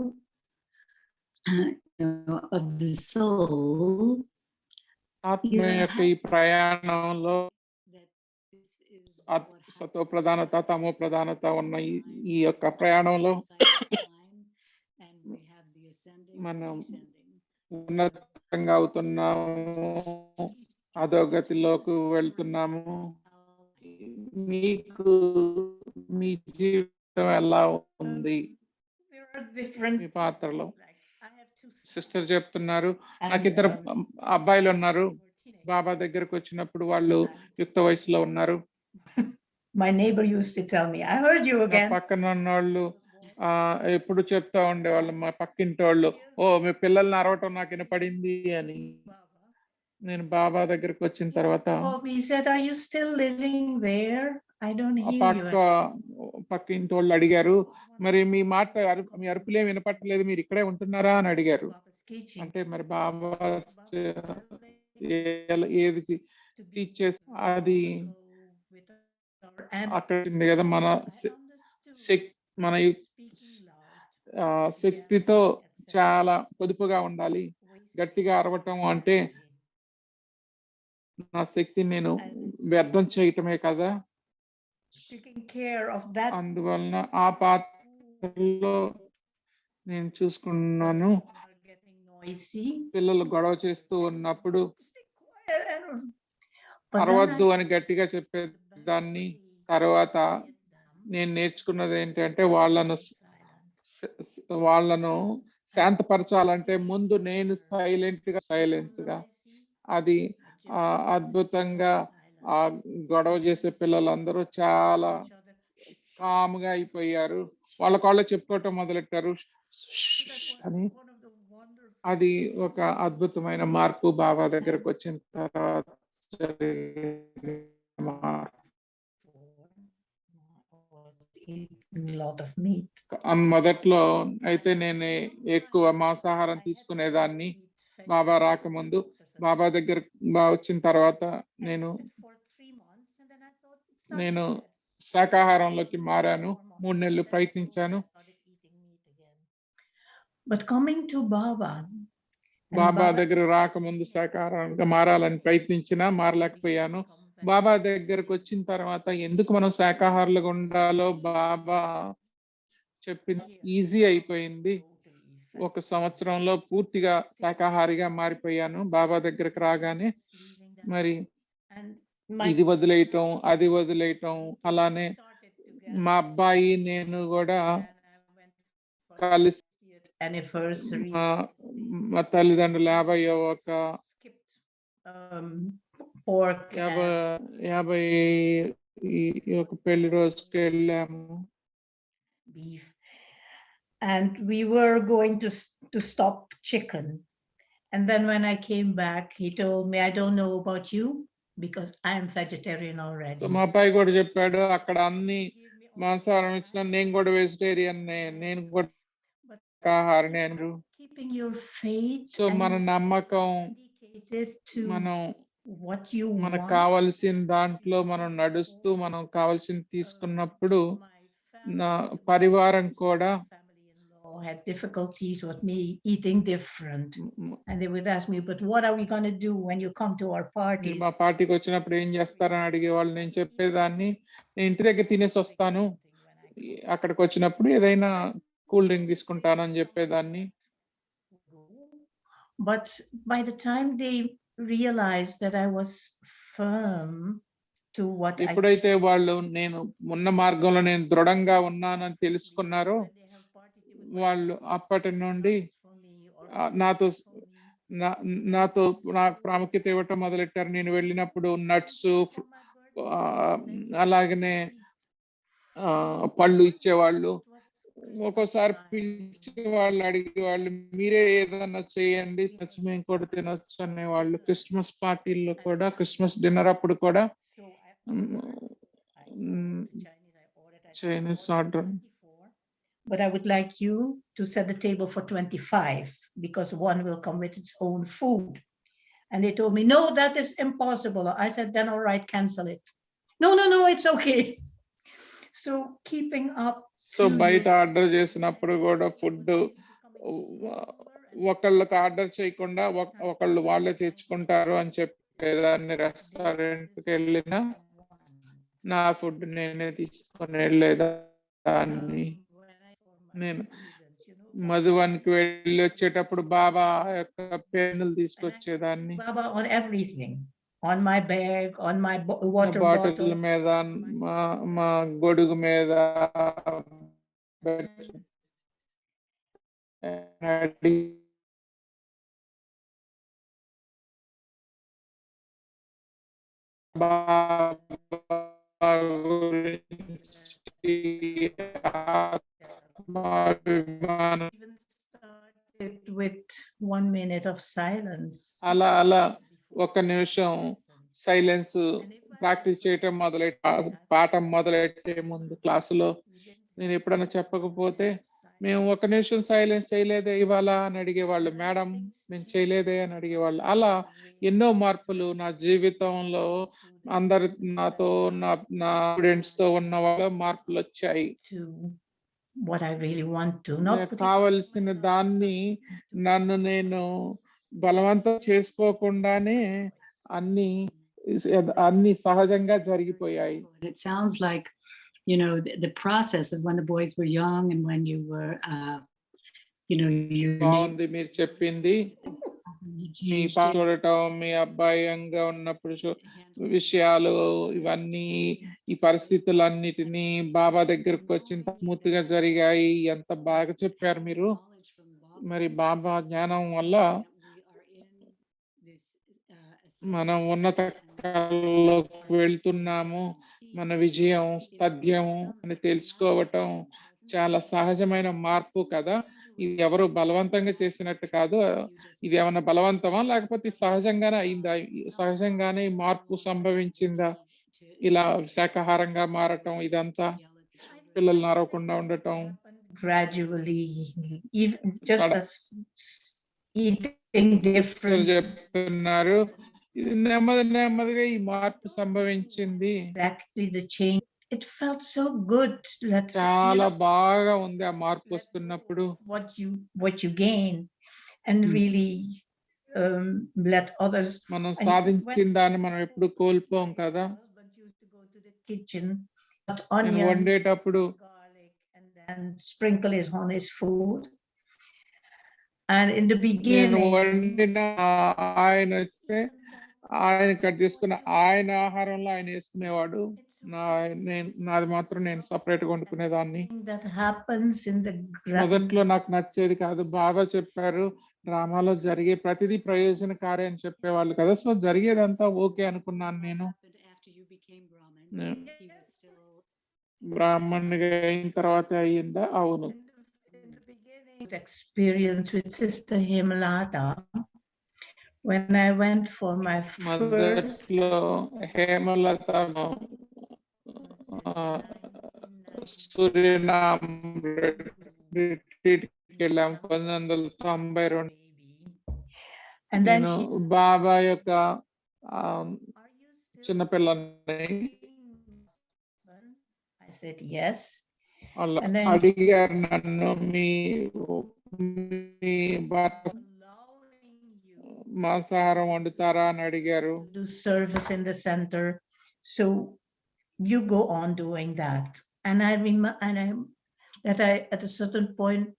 of the soul, ఆత్మ యొక్క ఈ ప్రయాణంలో సతో ప్రధానత తమో ప్రధానత ఉన్న ఈ యొక్క ప్రయాణంలో మనం ఉన్నతంగా అవుతున్నాము, అధోగతిలోకి వెళ్తున్నాము. మీకు మీ జీవితం ఎలా ఉంది మీ పాత్రలో? సిస్టర్ చెప్తున్నారు, నాకు ఇద్దరు అబ్బాయిలు ఉన్నారు. బాబా దగ్గరకు వచ్చినప్పుడు వాళ్ళు యుక్త వయసులో ఉన్నారు. My neighbor used to tell me, I heard you again. పక్కన ఉన్నోళ్ళు ఎప్పుడు చెప్తా ఉండేవాళ్ళు, మా పక్కింటి వాళ్ళు, ఓ మీ పిల్లల్ని అరవటం నాకు వినపడింది అని. నేను బాబా దగ్గరకు వచ్చిన తర్వాత పక్కింటి వాళ్ళు అడిగారు, మరి మీ అరుపులేం వినపట్టలేదు, మీరు ఇక్కడే ఉంటున్నారా అని అడిగారు. అంటే మరి బాబా ఏది టీచర్స్ అది అక్కడ కదా మన శక్తితో చాలా పొదుపుగా ఉండాలి. గట్టిగా అరవటం అంటే నా శక్తిని నేను వ్యర్థం చేయటమే కదా. అందువలన ఆ పాత్రలో నేను చూసుకున్నాను. పిల్లలు గొడవ చేస్తూ ఉన్నప్పుడు అరవద్దు అని గట్టిగా చెప్పేదాన్ని. తర్వాత నేను నేర్చుకున్నది ఏంటంటే వాళ్ళను శాంతపరచాలంటే ముందు నేను సైలెన్స్ గా అది అద్భుతంగా ఆ గొడవ చేసే పిల్లలందరూ చాలా కామ్గా అయిపోయారు. వాళ్ళ చెప్పుకోవటం మొదలెట్టారు అని. అది ఒక అద్భుతమైన మార్పు బాబా దగ్గరకు వచ్చిన తర్వాత జరిగిన మార్పు. Eating a lot of meat. మొదట్లో అయితే నేను ఎక్కువ మాంసాహారం తీసుకునేదాన్ని బాబా రాకముందు. బాబా దగ్గర వచ్చిన తర్వాత నేను శాకాహారంలోకి మారాను. 3 నెలలు ప్రయత్నించాను. But coming to Baba, బాబా దగ్గర రాకముందు శాకాహారంగా మారాలని ప్రయత్నించినా మారలేకపోయాను. బాబా దగ్గరకు వచ్చిన తర్వాత ఎందుకు మనం శాకాహారులుగా ఉండాలో బాబా చెప్పింది ఈజీ అయిపోయింది. 1 సంవత్సరంలో పూర్తిగా శాకాహారిగా మారిపోయాను బాబా దగ్గరకు రాగానే. మరి ఇది వదిలేయటం, అది వదిలేయటం, అలానే మా అబ్బాయి నేను కూడా కలిసి మా తల్లిదండ్రులు 50 పెళ్లి రోజుకి వెళ్ళాము. Beef, and we were going to stop chicken, and then when I came back he told me, I don't know about you because I am vegetarian already. మా అబ్బాయి కూడా చెప్పాడు, అక్కడ అన్ని మాంసాహారం ఇచ్చినా నేను కూడా వెజిటేరియన్, నేను కూడా శాకాహారిని అన్నారు. Keeping your faith, సో మన నమ్మకం, మనం మనకు కావాల్సిన దాంట్లో మనం నడుస్తూ మనం కావాల్సింది తీసుకున్నప్పుడు నా పరివారం కూడా had difficulties with me eating different, and they would ask me, but what are we going to do when you come to our parties? మా పార్టీకి వచ్చినప్పుడు ఏం చేస్తారని అడిగేవాళ్ళు. నేను చెప్పేదాన్ని, నేను ఇంటి దగ్గర తినేసి వస్తాను, అక్కడికి వచ్చినప్పుడు ఏదైనా కూల్ డ్రింక్ తీసుకుంటానని చెప్పేదాన్ని. But by the time they realized that I was firm to what ఎప్పుడైతే వాళ్ళు నేను ఉన్న మార్గంలో నేను దృఢంగా ఉన్నానని తెలుసుకున్నారో వాళ్ళు అప్పటి నుండి నాతో నాకు ప్రాముఖ్యత ఇవ్వటం మొదలెట్టారు. నేను వెళ్ళినప్పుడు నట్స్, అలాగనే పళ్ళు ఇచ్చేవాళ్ళు. ఒక్కోసారి పిలిచి వాళ్ళు అడిగేవాళ్ళు, మీరే ఏదన్నా చేయండి, మేము కూడా తినొచ్చు అనేవాళ్ళు. క్రిస్మస్ పార్టీల్లో కూడా, క్రిస్మస్ డిన్నర్ అప్పుడు కూడా Chinese order. But I would like you to set the table for 25 because one will come with its own food. And they told me, no, that is impossible. I said, then all right, cancel it. No, it's okay. So keeping up. So బయట order చేసినప్పుడు కూడా food ఒకళ్ళకి order చేయకుండా ఒకళ్ళు వాళ్ళే తెచ్చుకుంటారు అని చెప్పేదాన్ని. రెస్టారెంట్కి వెళ్ళినా నా ఫుడ్ నేనే తీసుకొని వెళ్ళేదాన్ని. నేను మధువన్కి వెళ్ళి వచ్చేటప్పుడు బాబా యొక్క పెన్నులు తీసుకొచ్చేదాన్ని. Baba on everything, on my bag, on my water bottle మీద, మా గొడుగు మీద with 1 minute of silence. అలా 1 నిమిషం సైలెన్స్ ప్రాక్టీస్ చేయటం పాఠం మొదలెట్టే ముందు క్లాసులో నేను ఎప్పుడైనా చెప్పకపోతే, మేము 1 నిమిషం సైలెన్స్ చేయలేదే ఇవాళ అని అడిగేవాళ్ళు. మేడం మేము చేయలేదే అని అడిగేవాళ్ళు. అలా ఎన్నో మార్పులు నా జీవితంలో, అందరు నాతో నా స్టూడెంట్స్ తో ఉన్న వాళ్ళ మార్పులు వచ్చాయి. What I really want to, కావలసిన దాన్ని నన్ను నేను బలవంతం చేసుకోకుండానే అన్ని సహజంగా జరిగిపోయాయి. It sounds like, you know, the process of when the boys were young and when you were, you know, బాగుంది మీరు చెప్పింది. మీ చూడటం, మీ అబ్బాయిగా ఉన్నప్పుడు విషయాలు, ఇవన్నీ ఈ పరిస్థితులన్నిటినీ బాబా దగ్గరకు వచ్చిన స్మూత్ గా జరిగాయి. ఎంత బాగా చెప్పారు మీరు. మరి బాబా జ్ఞానం వల్ల మనం ఉన్నత కళలోకి వెళ్తున్నాము. మన విజయం తథ్యము అని తెలుసుకోవటం చాలా సహజమైన మార్పు కదా. ఇది ఎవరు బలవంతంగా చేసినట్టు కాదు. ఇది ఏమన్నా బలవంతమా లేకపోతే సహజంగానే అయిందా? సహజంగానే ఈ మార్పు సంభవించిందా? ఇలా శాకాహారంగా మారటం ఇదంతా, పిల్లల్ని అరవకుండా ఉండటం, gradually, even just But- as eating different. చెప్తున్నారు ఇది నెమ్మదిగా ఈ మార్పు సంభవించింది. Exactly the change. It felt so good that చాలా బాగా ఉంది ఆ మార్పు వస్తున్నప్పుడు. what you gain and really let others. మనం and సాధించిన when- దాన్ని మనం ఎప్పుడు కోల్పోం కదా. My husband used to go to the kitchen, cut నేను onions, వండేటప్పుడు garlic, and then sprinkle it on his food. And in the నేను beginning, వండిన ఆయన వస్తే ఆయన కట్ చేసుకున్న ఆయన ఆహారంలో ఆయన వేసుకునేవాడు. నాది మాత్రం నేను సపరేట్ గా వండుకునేదాన్ని. that happens in the మొదట్లో నాకు నచ్చేది కాదు. బాగా చెప్పారు, డ్రామాలో జరిగే ప్రతిదీ ప్రయోజనకారి అని చెప్పేవాళ్ళు కదా. సో జరిగేదంతా ఓకే అనుకున్నాను నేను. బ్రాహ్మణుడిగా అయిన తర్వాత అయ్యిందా? అవును. in the beginning experience with Sister Himlata, when I went for my first మొదట్లో హేమలత సూర్యనామ్ రిట్రీట్కి వెళ్ళాం 1992. and then నేను she, బాబా యొక్క are you still చిన్నపిల్లని I said yes. వాళ్ళు And then అడిగారు నన్ను, మీ భర్త allowing you మాంసాహారం వండుతారా అని అడిగారు. to do service in the center, so you go on doing that. And I remember, that I at a certain point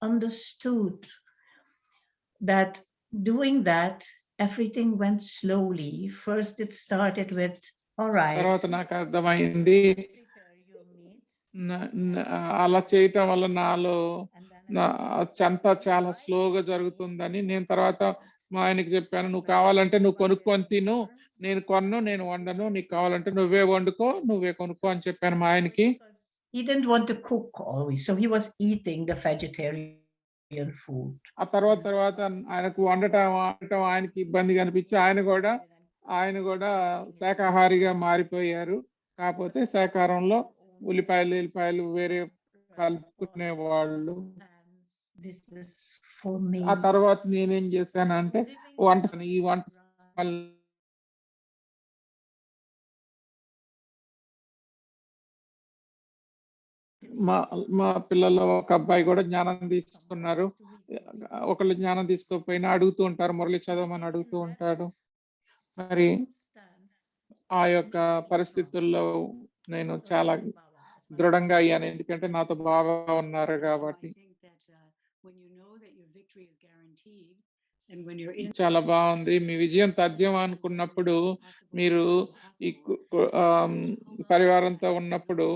understood that doing that, everything went slowly. First it started with, all right, తర్వాత నాకు అర్థమైంది prepare your meat. అలా చేయటం వల్ల నాలో And then అంతా చాలా స్లోగా జరుగుతుందని. నేను తర్వాత మా ఆయనకి చెప్పాను, నువ్వు కావాలంటే నువ్వు కొనుక్కొని తిను, నేను వండను, నీకు కావాలంటే నువ్వే వండుకో, నువ్వే కొనుక్కో అని చెప్పాను మా ఆయనకి. he didn't want to cook always, so he was eating the vegetarian food. ఆ తర్వాత ఆయనకు వండటం ఆయనకి ఇబ్బందిగా అనిపించి ఆయన కూడా శాకాహారిగా మారిపోయారు. కాకపోతే శాకాహారంలో ఉల్లిపాయలు వేరే కలుపుకునేవాళ్ళు. This is for me. ఆ తర్వాత నేనేం చేశానంటే ఈ వంట మా పిల్లల్లో ఒక అబ్బాయి కూడా జ్ఞానం తీసుకున్నారు. ఒకళ్ళు జ్ఞానం తీసుకోకపోయినా అడుగుతూ ఉంటారు, మురళి చదవమని అడుగుతూ ఉంటాడు. మరి ఆ యొక్క పరిస్థితుల్లో నేను చాలా దృఢంగా అయ్యాను, ఎందుకంటే నాతో బాగా ఉన్నారు కాబట్టి. చాలా బాగుంది. మీ విజయం తథ్యం అనుకున్నప్పుడు, మీరు ఈ పరివారంతో ఉన్నప్పుడు,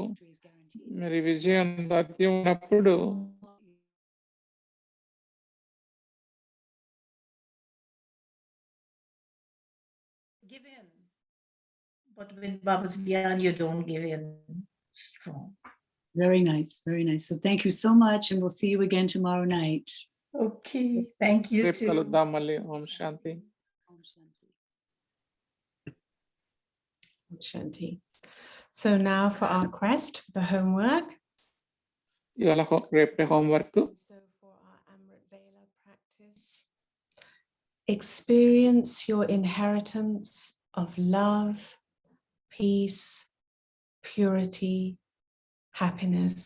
మరి విజయం తథ్యం ఉన్నప్పుడు Give in, but with Baba's Gyan, you don't give in strong. Very nice, very nice. So thank you so much, and we'll see you again tomorrow night. Okay, thank you రేపు too. కలుద్దాం మళ్ళీ. ఓం శాంతి. Shanti. So now for our quest for the homework. ఇవాళ రేపే homework. So for our Amrit Vela practice, experience your inheritance of love, peace, purity, happiness,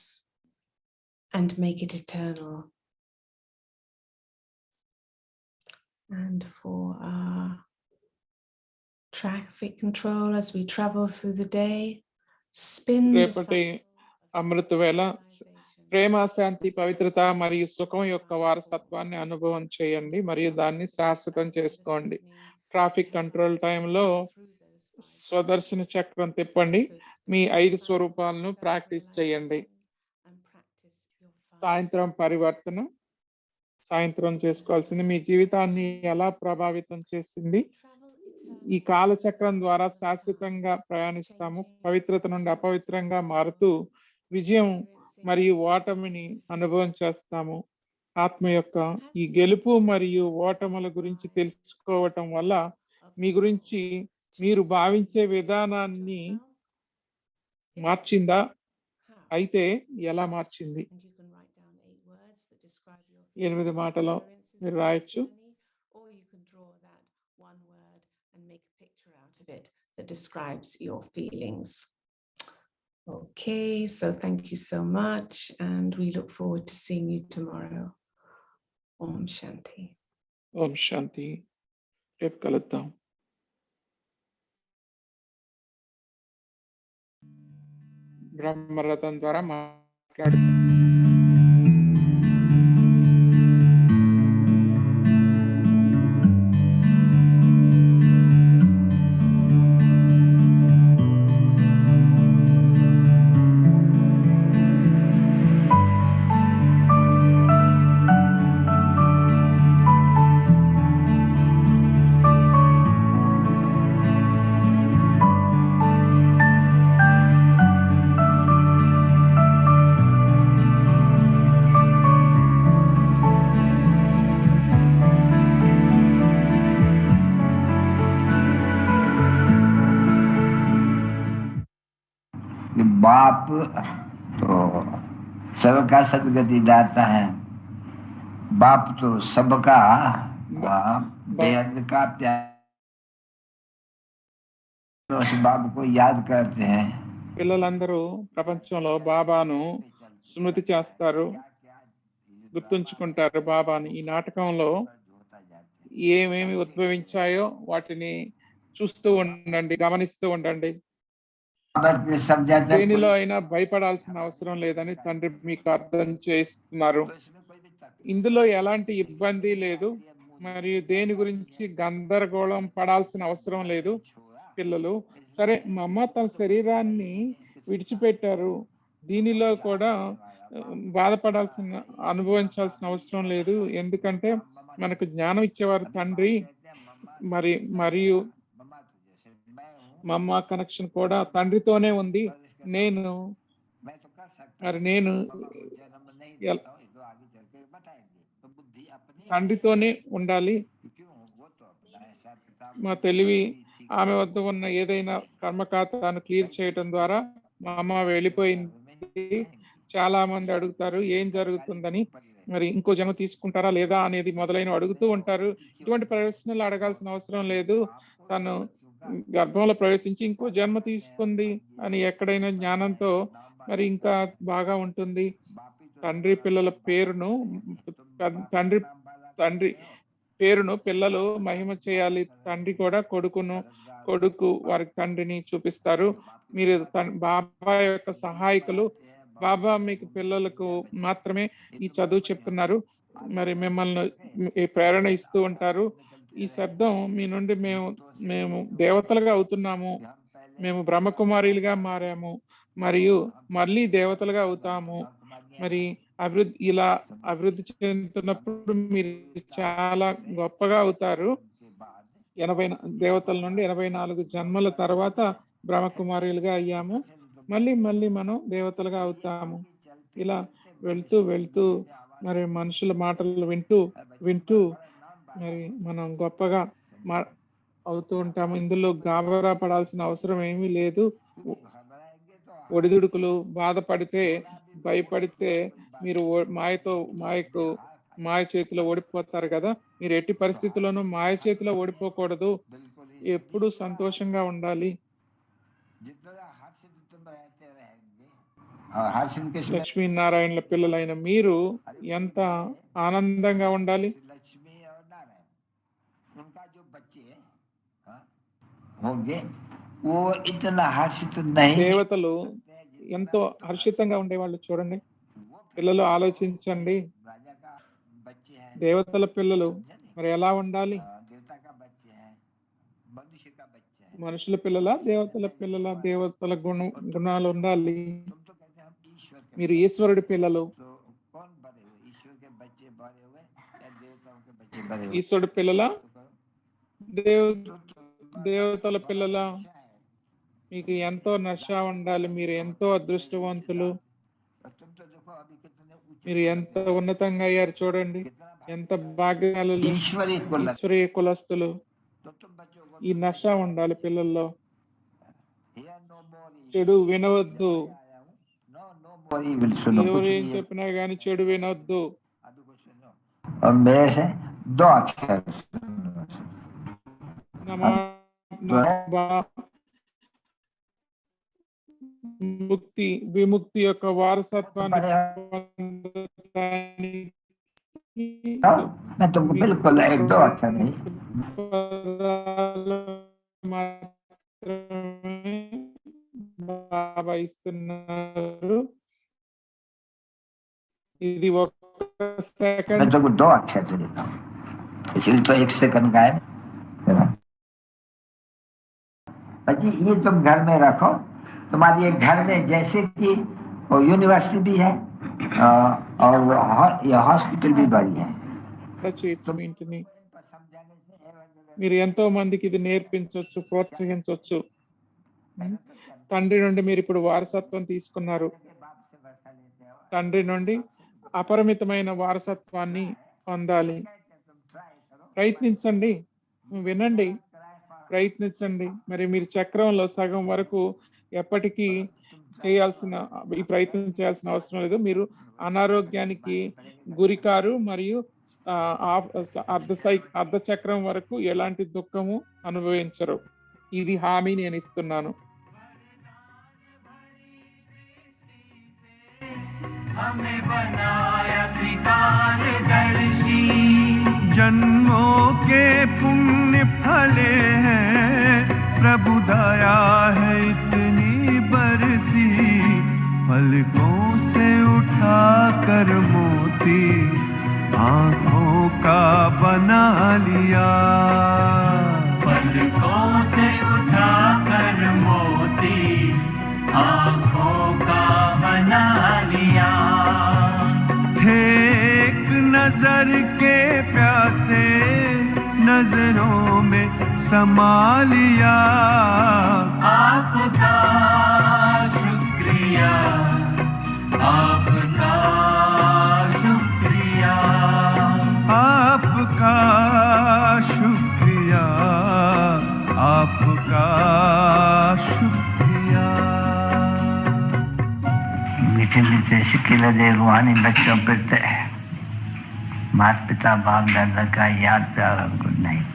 and make it eternal. And for our traffic control as we travel through the day, spin the రేపటి cycle of అమృత వేళ synchronization. ప్రేమ, శాంతి, పవిత్రత మరియు సుఖం యొక్క వారసత్వాన్ని అనుభవం చేయండి మరియు దాన్ని శాశ్వతం చేసుకోండి. ట్రాఫిక్ కంట్రోల్ టైంలో స్వదర్శన చక్రం తిప్పండి. మీ 5 స్వరూపాలను ప్రాక్టీస్ చేయండి. సాయంత్రం పరివర్తన, సాయంత్రం చేసుకోవాల్సింది మీ జీవితాన్ని ఎలా ప్రభావితం చేసింది. ఈ కాలచక్రం ద్వారా శాశ్వతంగా ప్రయాణిస్తాము. పవిత్రత నుండి అపవిత్రంగా మారుతూ విజయం మరియు ఓటమిని అనుభవం చేస్తాము. ఆత్మ యొక్క ఈ గెలుపు మరియు ఓటముల గురించి తెలుసుకోవటం వల్ల మీ గురించి మీరు భావించే విధానాన్ని మార్చిందా? అయితే ఎలా మార్చింది? 8 మాటలో మీరు రాయొచ్చు. That describes your feelings. Okay, so thank you so much, and we look forward to seeing you tomorrow. Om Shanti. ఓం శాంతి. రేపు కలుద్దాం. బ్రహ్మరథం ద్వారా మాట్లాడుతాం. बाप तो सबका सदगति दाता है, बाप तो सबका बेहद का प्यार, उस बाप को याद करते हैं. పిల్లలందరూ ప్రపంచంలో బాబాను స్మృతి చేస్తారు, గుర్తుంచుకుంటారు బాబాని. ఈ నాటకంలో ఏమేమి ఉద్భవించాయో వాటిని చూస్తూ ఉండండి, గమనిస్తూ ఉండండి. దేనిలో అయినా భయపడాల్సిన అవసరం లేదని తండ్రి మీకు అర్థం చేస్తున్నారు. ఇందులో ఎలాంటి ఇబ్బంది లేదు మరియు దేని గురించి గందరగోళం పడాల్సిన అవసరం లేదు. పిల్లలు, సరే మా అమ్మ తన శరీరాన్ని విడిచిపెట్టారు, దీనిలో కూడా బాధపడాల్సిన అనుభవించాల్సిన అవసరం లేదు, ఎందుకంటే మనకు జ్ఞానం ఇచ్చేవారు తండ్రి. మరియు మా అమ్మ కనెక్షన్ కూడా తండ్రితోనే ఉంది. నేను తండ్రితోనే ఉండాలి. మా తెలివి ఆమె వద్ద ఉన్న ఏదైనా కర్మఖాతాను క్లియర్ చేయడం ద్వారా మా అమ్మ వెళ్ళిపోయింది. చాలా మంది అడుగుతారు ఏం జరుగుతుందని, మరి ఇంకో జన్మ తీసుకుంటారా లేదా అనేది మొదలైన అడుగుతూ ఉంటారు. ఇటువంటి ప్రశ్నలు అడగాల్సిన అవసరం లేదు. తను గర్భంలో ప్రవేశించి ఇంకో జన్మ తీసుకుంది అని ఎక్కడైనా జ్ఞానంతో మరి ఇంకా బాగా ఉంటుంది. తండ్రి పిల్లల పేరును తండ్రి పేరును పిల్లలు మహిమ చేయాలి. తండ్రి కూడా కొడుకు వారికి తండ్రిని చూపిస్తారు. మీరు బాబా యొక్క సహాయకులు. బాబా మీకు పిల్లలకు మాత్రమే ఈ చదువు చెప్తున్నారు, మరి మిమ్మల్ని ప్రేరణ ఇస్తూ ఉంటారు. ఈ శబ్దం మీ నుండి మేము దేవతలుగా అవుతున్నాము, మేము బ్రహ్మకుమారిలుగా మారాము మరియు మళ్ళీ దేవతలుగా అవుతాము. మరి అభివృద్ధి చెందుతున్నప్పుడు మీరు చాలా గొప్పగా అవుతారు. 80 దేవతల నుండి 84 జన్మల తర్వాత బ్రహ్మకుమారులుగా అయ్యాము, మళ్ళీ మనం దేవతలుగా అవుతాము. ఇలా వెళ్తూ మరి మనుషుల మాటలు వింటూ మరి మనం గొప్పగా అవుతూ ఉంటాము. ఇందులో గాబరా పడాల్సిన అవసరం ఏమీ లేదు. ఒడిదుడుకులు, బాధపడితే, భయపడితే మీరు మాయ చేతిలో ఓడిపోతారు కదా. మీరు ఎట్టి పరిస్థితుల్లోనూ మాయ చేతిలో ఓడిపోకూడదు, ఎప్పుడూ సంతోషంగా ఉండాలి. లక్ష్మీనారాయణల పిల్లలైన మీరు ఎంత ఆనందంగా ఉండాలి. దేవతలు ఎంతో హర్షితంగా ఉండేవాళ్ళు. చూడండి పిల్లలు, ఆలోచించండి. దేవతల పిల్లలు మరి ఎలా ఉండాలి? మనుషుల పిల్లల, దేవతల పిల్లల? దేవతల గుణాలు ఉండాలి. మీరు ఈశ్వరుడి పిల్లలు. ఈశ్వరుడి పిల్లల, దేవతల పిల్లల? మీకు ఎంతో నష ఉండాలి, మీరు ఎంతో అదృష్టవంతులు. మీరు ఎంత ఉన్నతంగా అయ్యారు చూడండి, ఎంత భాగ్యశాలులు, ईश्वरीय को लग ఈశ్వరీయ కులస్తులు. तो तुम बच्चों को ఈ నశ ఉండాలి పిల్లల్లో. Hear no more evil. చెడు వినవద్దు. No more evil. सुनो कुछ ఎవరు ఏం नहीं है। చెప్పినా గానీ చెడు వినొద్దు. अभी कुछ सुनो। और मेरे से दो अक्षर सुनो। ముక్తి విముక్తి యొక్క వారసత్వాన్ని बड़े పొందడానికి मैं तुमको बिल्कुल एक दो अक्षर नहीं పదాలు మాత్రమే బాబా ఇస్తున్నారు. ఇది ఒక मैं సెకండ్. तुमको दो अक्षर से देता हूँ, इसलिए तो एक सेकंड का है। बच्ची ये तुम घर में रखो, तुम्हारी एक घर में जैसे कि वो यूनिवर्सिटी भी है और ये हॉस्पिटल भी बड़ी है। మీ ఇంటిని మీరు ఎంతో మందికి ఇది నేర్పించవచ్చు, ప్రోత్సహించవచ్చు. తండ్రి నుండి మీరు ఇప్పుడు వారసత్వం తీసుకున్నారు. తండ్రి నుండి అపరిమితమైన వారసత్వాన్ని పొందాలి. ప్రయత్నించండి, వినండి, ప్రయత్నించండి. మరి మీరు చక్రంలో సగం వరకు ఎప్పటికీ ఈ ప్రయత్నం చేయాల్సిన అవసరం లేదు. మీరు అనారోగ్యానికి గురికారు మరియు అర్ధ చక్రం వరకు ఎలాంటి దుఃఖము అనుభవించరు. ఇది హామీ నేను ఇస్తున్నాను. हमें बनाया त्रिकालदर्शी, जन्मों के पुण्य फले हैं, प्रभु दया है इतनी बरसी, पलकों से उठा कर मोती आंखों का बना लिया, पलकों से उठा कर मोती आंखों का बना लिया, थे एक नजर के प्यासे नजरों में समा लिया, आपका शुक्रिया, आपका शुक्रिया, आपका शुक्रिया, आपका शुक्रिया। मीठे मीठे शिकिले दे रूहानी बच्चों पर माता पिता बाप दादा का याद प्यार और good night.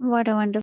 What a wonderful